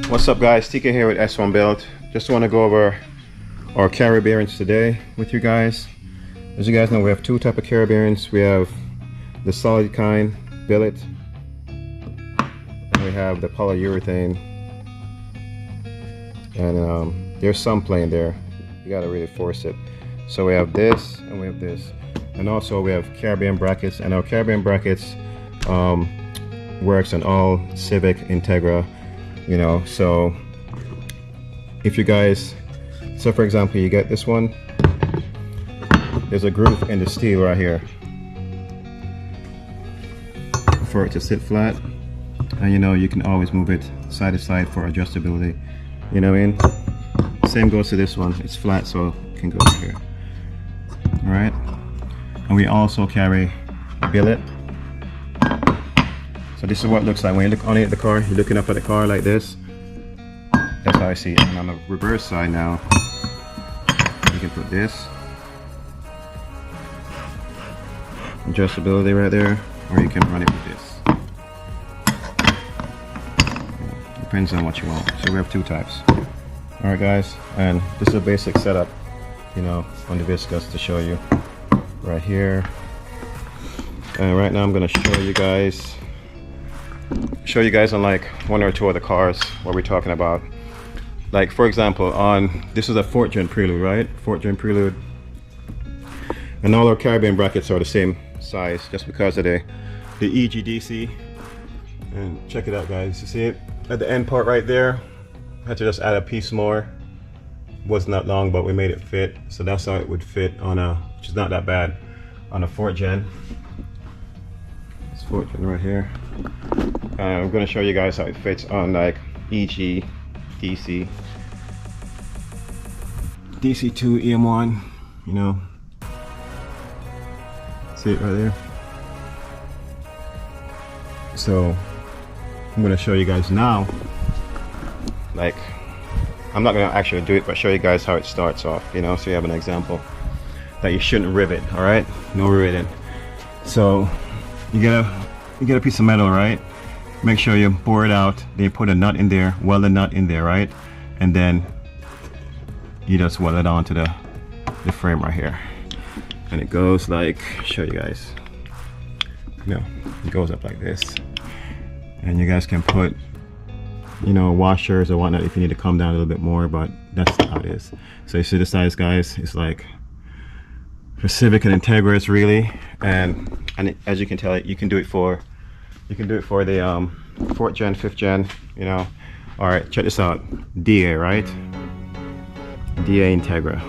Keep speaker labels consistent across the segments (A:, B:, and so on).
A: What's up guys, TK here with S1 Build. Just want to go over our carrier bearings today with you guys. As you guys know, we have two type of carrier bearings. We have the solid kind, billet, and we have the polyurethane. And there's some play in there. You gotta really force it. So we have this and we have this. And also we have carrier bearing brackets, and our carrier bearing brackets works on all Civic, Integra, you know. So if you guys, so for example, you get this one, there's a groove in the steel right here for it to sit flat, and you know, you can always move it side to side for adjustability, you know what I mean. Same goes to this one, it's flat, so it can go here. All right, and we also carry a billet. So this is what it looks like when you look on it at the car. You're looking up at the car like this. That's how I see it. And on the reverse side now, you can put this adjustability right there, or you can run it with this. Depends on what you want. So we have two types. All right, guys, and this is a basic setup, you know, on the viscous to show you right here. And right now I'm going to show you guys on like one or two of the cars what we're talking about. Like for example, on this is a 4th gen Prelude, right? 4th gen Prelude, and all our carrier bearing brackets are the same size just because of the EGDC. And check it out, guys, you see it at the end part right there. I had to just add a piece more. Wasn't that long, but we made it fit, so that's how it would fit on a, which is not that bad, on a 4th gen. It's 4th gen right here. I'm going to show you guys how it fits on like EG, DC, DC2, EM1, you know. See it right there? So I'm going to show you guys now, like, I'm not going to actually do it, but show you guys how it starts off, you know, so you have an example that you shouldn't rivet. All right, no riveting. So you get a piece of metal, right? Make sure you bore it out, then you put a nut in there, weld the nut in there, right? And then you just weld it onto the frame right here. And it goes like, show you guys, you know, it goes up like this. And you guys can put, you know, washers or whatnot if you need to come down a little bit more, but that's how it is. So you see the size, guys, it's like for Civic and Integras really, and as you can tell, you can do it for the 4th gen, 5th gen, you know. All right, check this out, DA, right? DA Integra.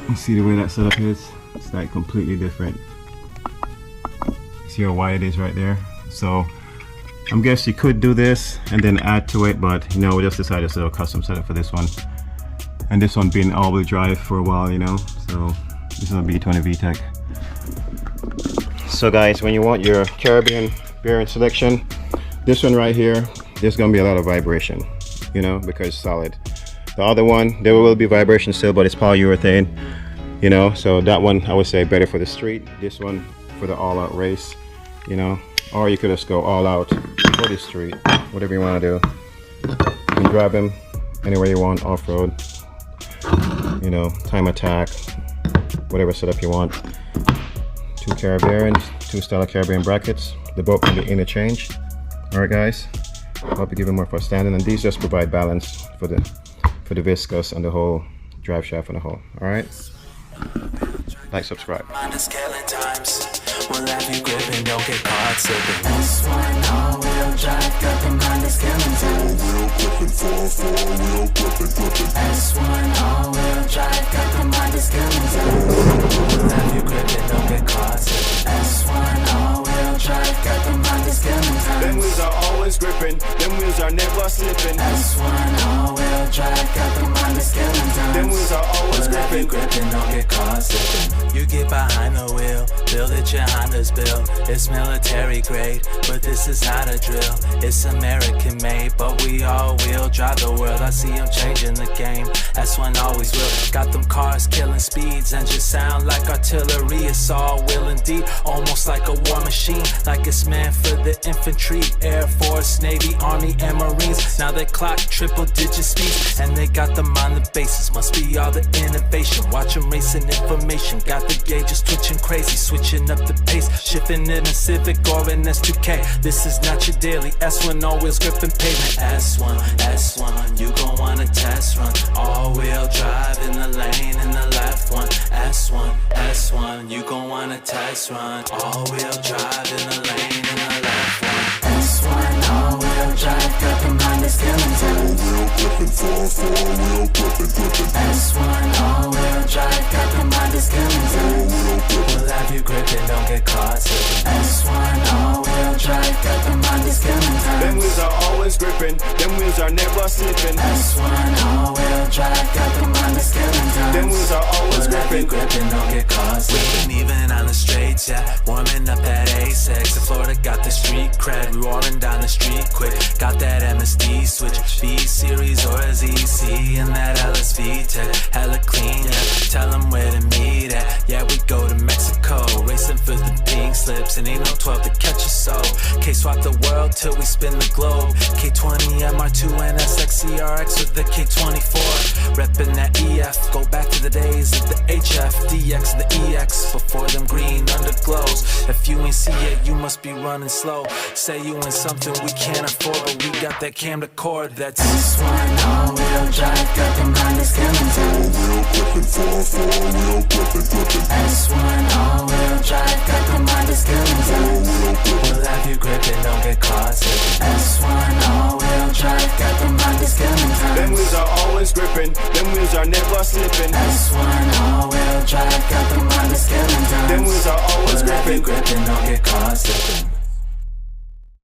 A: You see the way that setup is? It's like completely different. See how wide it is right there? So I guess you could do this and then add to it, but you know, we just decided to do a custom setup for this one. And this one being all-wheel drive for a while, you know, so this is a B20 VTEC. So guys, when you want your carrier bearing selection, this one right here, there's gonna be a lot of vibration, you know, because it's solid. The other one, there will be vibration still, but it's polyurethane, you know, so that one I would say better for the street. This one for the all-out race, you know, or you could just go all out for the street, whatever you want to do. You can drive them anywhere you want, off-road, you know, time attack, whatever setup you want. 2 carrier bearings, 2 style of carrier bearing brackets. The both can be interchanged. All right, guys. I hope you give them more for standing, and these just provide balance for the viscous and the whole drive shaft and the whole. All right. Like, subscribe. We'll have you gripping, don't get caught slipping. S1 all-wheel drive, got the mind that's killing time. S1 all-wheel drive, got the mind that's killing time. We'll have you gripping, don't get caught slipping. S1 all-wheel drive, got the mind that's killing time. Them wheels are always gripping, them wheels are never slipping. S1 all-wheel drive, got the mind
B: skill and dance.
A: Them wheels are always gripping.
B: Gripping, don't get caught slipping. You get behind the wheel, build it, your Honda's built. It's military grade, but this is not a drill. It's American made, but we all will drive the world. I see them changing the game, that's when always will. Got them cars killing speeds and just sound like artillery. It's all will indeed, almost like a war machine, like it's meant for the infantry, Air Force, Navy, Army, and Marines. Now they clock triple digit speeds, and they got them on the bases. Must be all the innovation, watch them racing information. Got the gauges twitching crazy, switching up the pace, shifting in a Civic or an S2K. This is not your daily S1, all wheels gripping pavement. S1, S1, you gon' want a test run. All wheel drive in the lane in the left one. S1, S1, you gon' want a test run. All wheel drive in the lane in the left one.
C: S1, all wheel drive, got them Honda skill and dance.
D: All wheel gripping, 4 wheel gripping.
C: S1, all wheel drive, got them Honda skill and dance.
B: We'll have you gripping, don't get caught slipping.
C: S1, all wheel drive, got them Honda skill and dance.
A: Them wheels are always gripping. Them wheels are never slipping.
C: S1, all wheel drive, got them Honda skill and dance.
A: Them wheels are always
B: We'll have you
A: gripping.
B: gripping, don't get caught slipping. We ain't even on the straights yet, warming up at A6. In Florida got the street cred, we rolling down the street quick. Got that MSD switch, B-Series or a ZC, and that LSV tech, hella clean, yeah. Tell them where to meet at, yeah, we go to Mexico. Racing for the pink slips, and ain't no 12 to catch us, so K-swap the world till we spin the globe. K20, MR2, and SXCRX with the K24. Reppin' that EF, go back to the days of the HF, DX, the EX, before them green underglows. If you ain't see it, you must be running slow. Say you in something we can't afford, but we got that camera cord that's
C: S1, all wheel drive, got them Honda skill and dance.
D: All wheel gripping, 4 wheel gripping.
C: S1, all wheel drive, got them Honda skill and dance.
B: we'll have you gripping, don't get caught slipping.
C: S1, all wheel drive, got them Honda skill and
A: Them
C: dance.
A: wheels are always gripping. Them wheels are never slipping.
C: S1, all wheel drive, got them Honda skill and dance.
A: Them wheels are always
B: We'll have you
A: gripping.
B: gripping, don't get caught slipping.